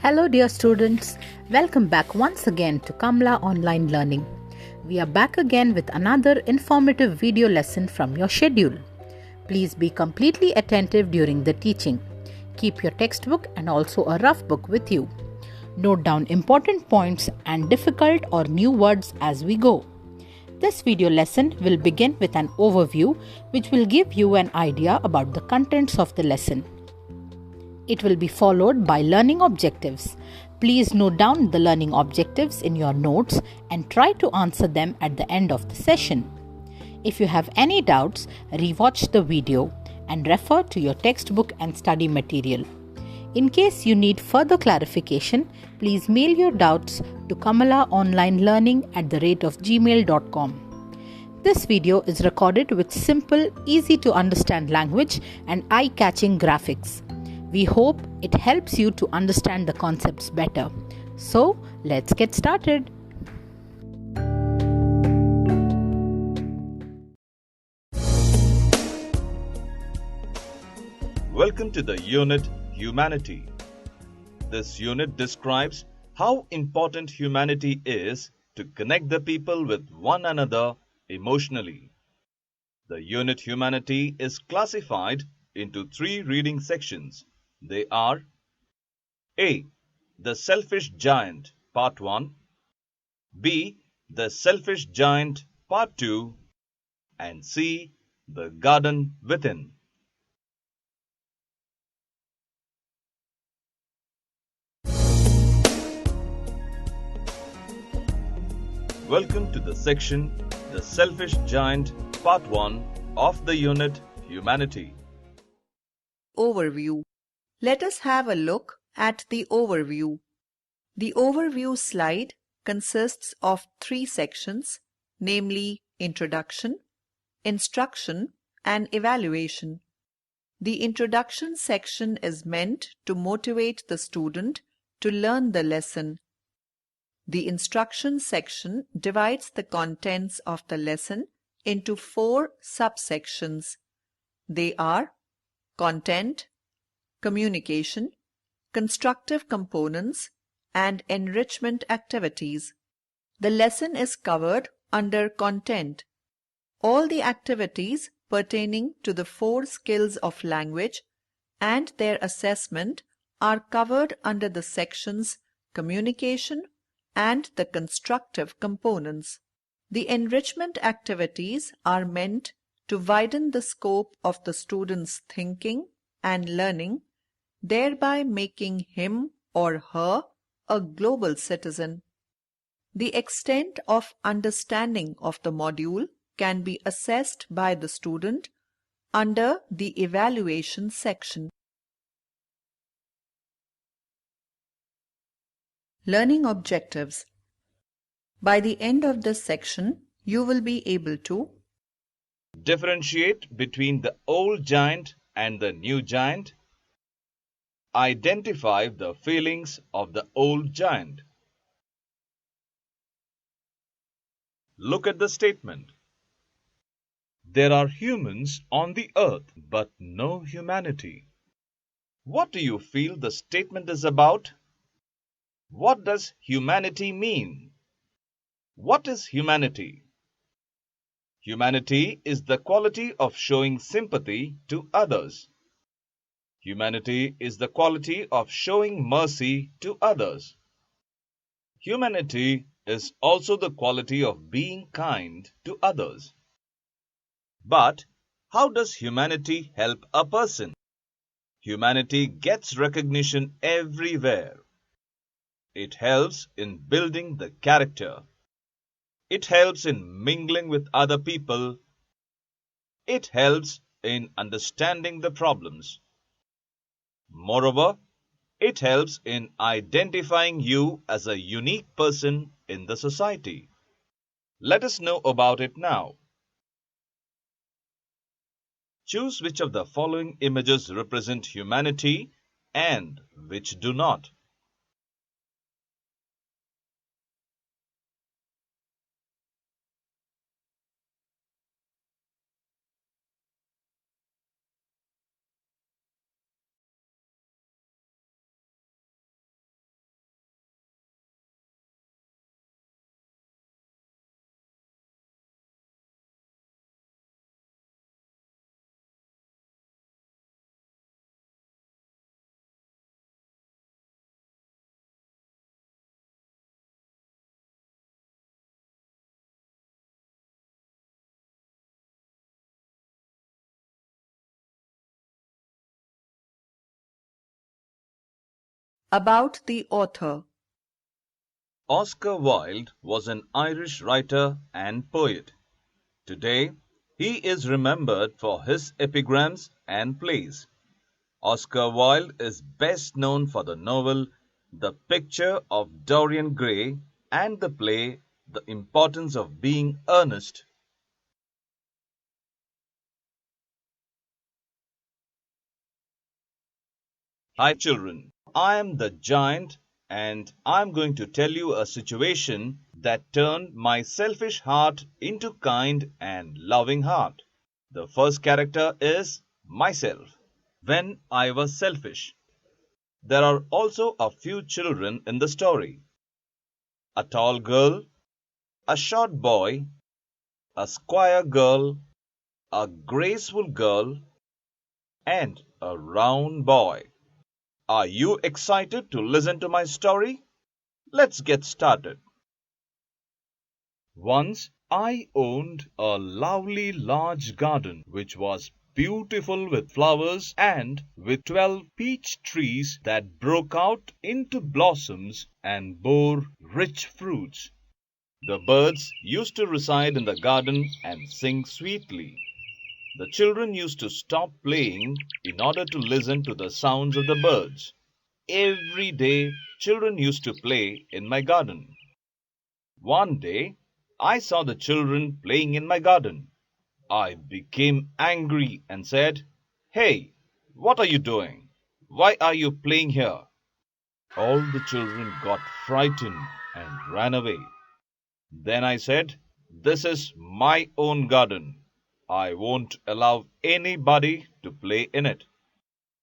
Hello dear students, welcome back once again to Kamala Online Learning. We are back again with another informative video lesson from your schedule. Please be completely attentive during the teaching. Keep your textbook and also a rough book with you. Note down important points and difficult or new words as we go. This video lesson will begin with an overview which will give you an idea about the contents of the lesson. It will be followed by learning objectives. Please note down the learning objectives in your notes and try to answer them at the end of the session. If you have any doubts, rewatch the video and refer to your textbook and study material. In case you need further clarification, please mail your doubts to kamalaonlinelearning@gmail.com. This video is recorded with simple, easy to understand language and eye-catching graphics. We hope it helps you to understand the concepts better. So, let's get started. Welcome to the unit Humanity. This unit describes how important humanity is to connect the people with one another emotionally. The unit Humanity is classified into 3 reading sections. They are A. The Selfish Giant, Part 1, B. The Selfish Giant, Part 2, and C. The Garden Within. Welcome to the section The Selfish Giant, Part 1 of the unit Humanity. Overview. Let us have a look at the overview. The overview slide consists of 3 sections, namely Introduction, Instruction, and Evaluation. The Introduction section is meant to motivate the student to learn the lesson. The Instruction section divides the contents of the lesson into 4 subsections. They are Content, Communication, Constructive Components, and Enrichment Activities. The lesson is covered under Content. All the activities pertaining to the 4 skills of language and their assessment are covered under the sections Communication and the Constructive Components. The enrichment activities are meant to widen the scope of the student's thinking and learning, thereby making him or her a global citizen. The extent of understanding of the module can be assessed by the student under the evaluation section. Learning objectives. By the end of this section, you will be able to differentiate between the old giant and the new giant, identify the feelings of the old giant. Look at the statement. There are humans on the earth, but no humanity. What do you feel the statement is about? What does humanity mean? What is humanity? Humanity is the quality of showing sympathy to others. Humanity is the quality of showing mercy to others. Humanity is also the quality of being kind to others. But how does humanity help a person? Humanity gets recognition everywhere. It helps in building the character. It helps in mingling with other people. It helps in understanding the problems. Moreover, it helps in identifying you as a unique person in the society. Let us know about it now. Choose which of the following images represent humanity and which do not. About the author. Oscar Wilde was an Irish writer and poet. Today, he is remembered for his epigrams and plays. Oscar Wilde is best known for the novel The Picture of Dorian Gray and the play The Importance of Being Earnest. Hi children, I am the giant and I'm going to tell you a situation that turned my selfish heart into kind and loving heart. The first character is myself. When I was selfish. There are also a few children in the story. A tall girl, a short boy, a square girl, a graceful girl, and a round boy. Are you excited to listen to my story? Let's get started. Once I owned a lovely large garden which was beautiful with flowers and with 12 peach trees that broke out into blossoms and bore rich fruits. The birds used to reside in the garden and sing sweetly. The children used to stop playing in order to listen to the sounds of the birds. Every day, children used to play in my garden. One day, I saw the children playing in my garden. I became angry and said, "Hey, what are you doing? Why are you playing here?" All the children got frightened and ran away. Then I said, "This is my own garden. I won't allow anybody to play in it."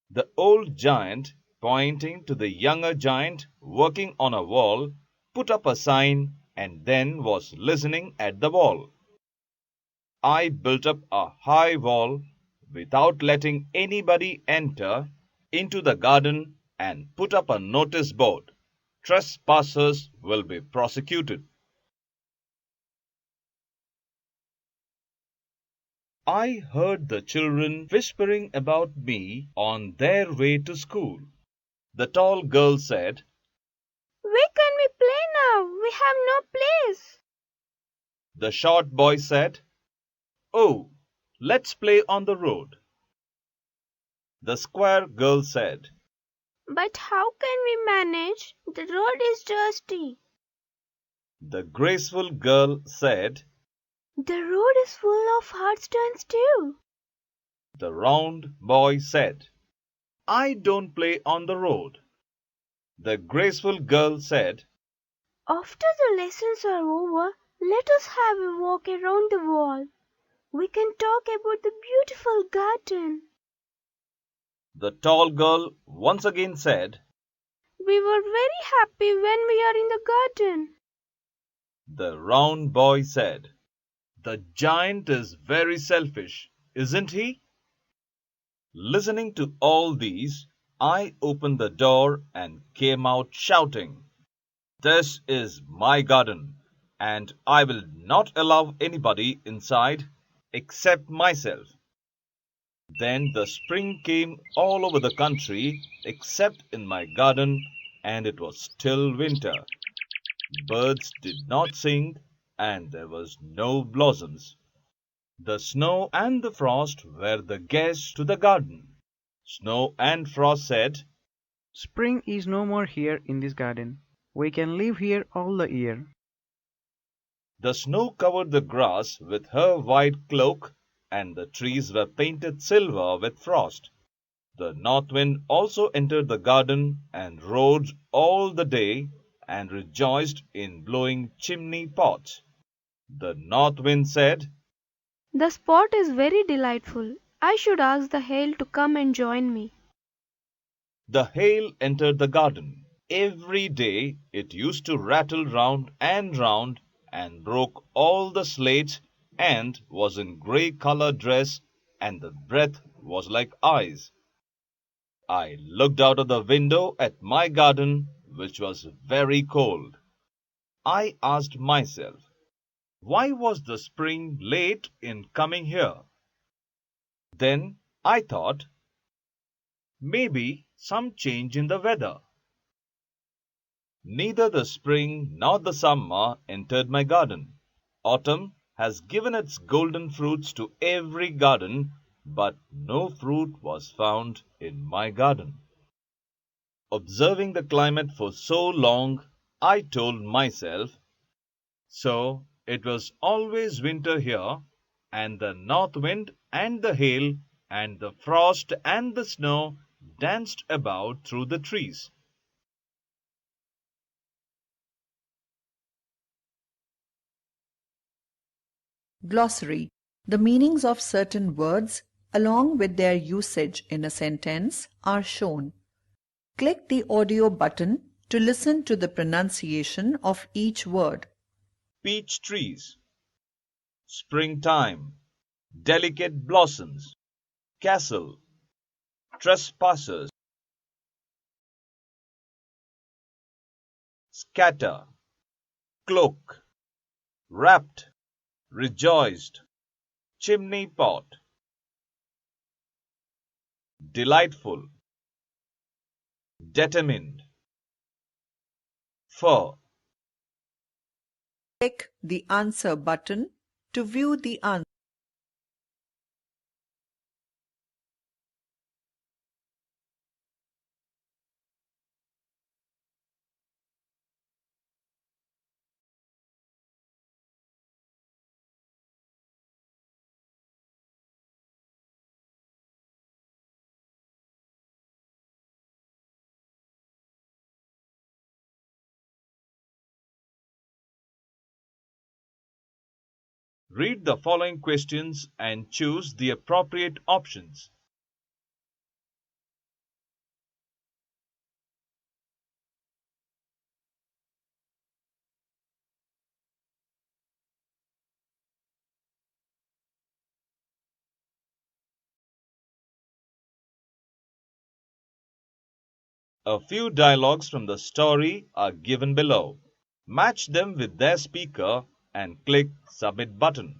The old giant, pointing to the younger giant working on a wall, put up a sign and then was listening at the wall. I built up a high wall without letting anybody enter into the garden and put up a notice board. Trespassers will be prosecuted. I heard the children whispering about me on their way to school. The tall girl said, Where can we play now? We have no place. The short boy said, "Oh, let's play on the road." The square girl said, But how can we manage? The road is dusty. The graceful girl said, The road is full of hard stones too. The round boy said, "I don't play on the road." The graceful girl said, After the lessons are over, let us have a walk around the wall. We can talk about the beautiful garden. The tall girl once again said, We were very happy when we are in the garden. The round boy said, The giant is very selfish, isn't he? Listening to all these, I opened the door and came out shouting, This is my garden, and I will not allow anybody inside except myself. Then the spring came all over the country except in my garden, and it was still winter. Birds did not sing, and there was no blossoms. The snow and the frost were the guests to the garden. Snow and frost said, Spring is no more here in this garden. We can live here all the year. The snow covered the grass with her white cloak, and the trees were painted silver with frost. The north wind also entered the garden and rode all the day and rejoiced in blowing chimney pots. The north wind said, The spot is very delightful. I should ask the hail to come and join me. The hail entered the garden. Every day it used to rattle round and broke all the slates and was in grey-colored dress, and the breath was like ice. I looked out of the window at my garden, which was very cold. I asked myself, why was the spring late in coming here? Then I thought, maybe some change in the weather. Neither the spring nor the summer entered my garden. Autumn has given its golden fruits to every garden, but no fruit was found in my garden. Observing the climate for so long, I told myself, so it was always winter here, and the north wind and the hail and the frost and the snow danced about through the trees. Glossary. The meanings of certain words along with their usage in a sentence are shown. Click the audio button to listen to the pronunciation of each word. Peach trees, springtime, delicate blossoms, castle, trespassers, scatter, cloak, wrapped, rejoiced, chimney pot, delightful, determined, fur. Click the answer button to view the answer. Read the following questions and choose the appropriate options. A few dialogues from the story are given below. Match them with their speaker and click Submit button.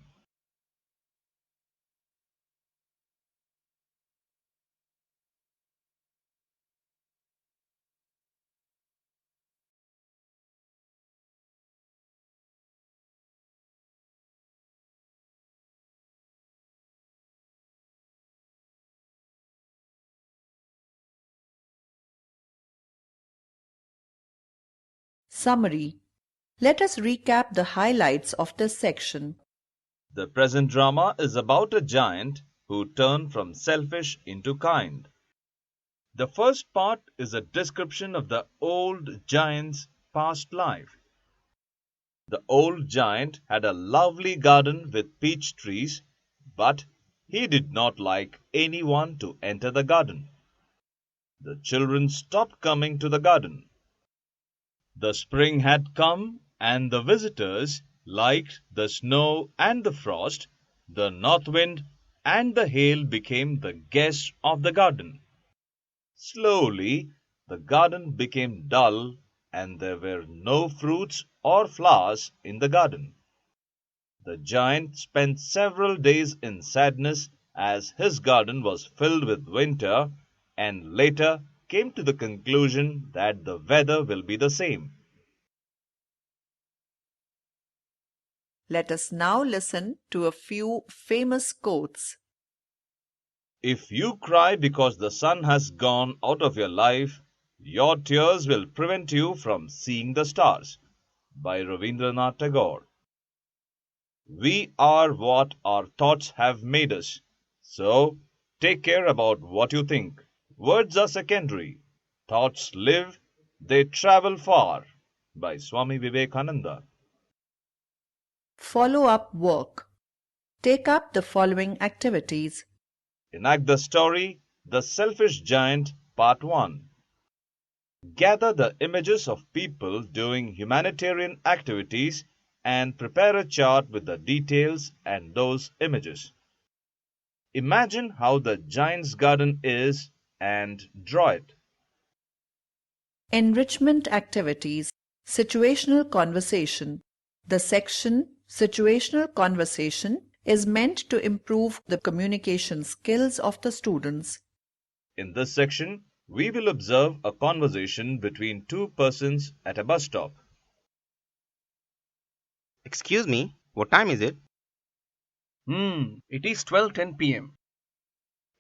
Summary. Let us recap the highlights of this section. The present drama is about a giant who turned from selfish into kind. The first part is a description of the old giant's past life. The old giant had a lovely garden with peach trees, but he did not like anyone to enter the garden. The children stopped coming to the garden. The spring had come, and the visitors liked the snow and the frost. The north wind and the hail became the guests of the garden. Slowly, the garden became dull, and there were no fruits or flowers in the garden. The giant spent several days in sadness as his garden was filled with winter, and later came to the conclusion that the weather will be the same. Let us now listen to a few famous quotes. If you cry because the sun has gone out of your life, your tears will prevent you from seeing the stars. By Rabindranath Tagore. We are what our thoughts have made us. So, take care about what you think. Words are secondary. Thoughts live, they travel far. By Swami Vivekananda. Follow-up work. Take up the following activities. Enact the story, The Selfish Giant, Part 1. Gather the images of people doing humanitarian activities and prepare a chart with the details and those images. Imagine how the giant's garden is and draw it. Enrichment activities. Situational conversation. The section Situational Conversation is meant to improve the communication skills of the students. In this section, We will observe a conversation between two persons at a bus stop. Excuse me, what time is it? It is 12:10 p.m.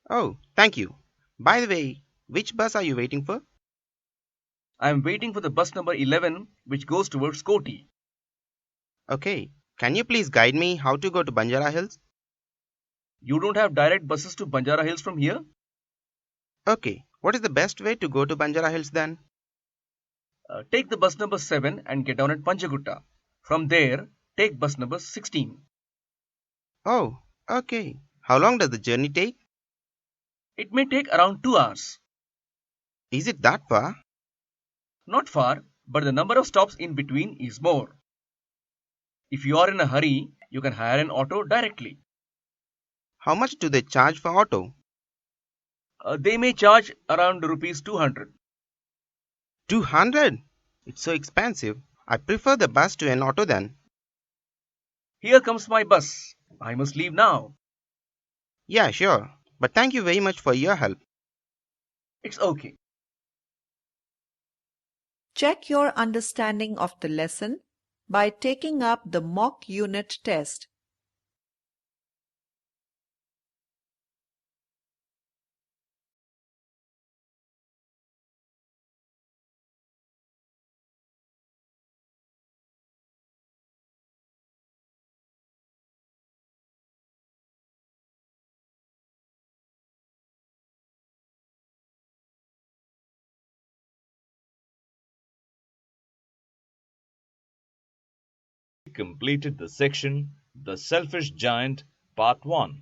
Oh, thank you. By the way, which bus are you waiting for? I am waiting for the bus number 11 which goes towards Koti. Okay, can you please guide me how to go to Banjara Hills? You don't have direct buses to Banjara Hills from here? Okay, what is the best way to go to Banjara Hills then? Take the bus number 7 and get down at Panchagutta. From there, take bus number 16. Oh, okay. How long does the journey take? It may take around 2 hours. Is it that far? Not far, but the number of stops in between is more. If you are in a hurry, you can hire an auto directly. How much do they charge for auto? They may charge around rupees 200. 200? It's so expensive. I prefer the bus to an auto then. Here comes my bus. I must leave now. Yeah, sure. But thank you very much for your help. It's okay. Check your understanding of the lesson by taking up the mock unit test. We completed the section The Selfish Giant Part 1.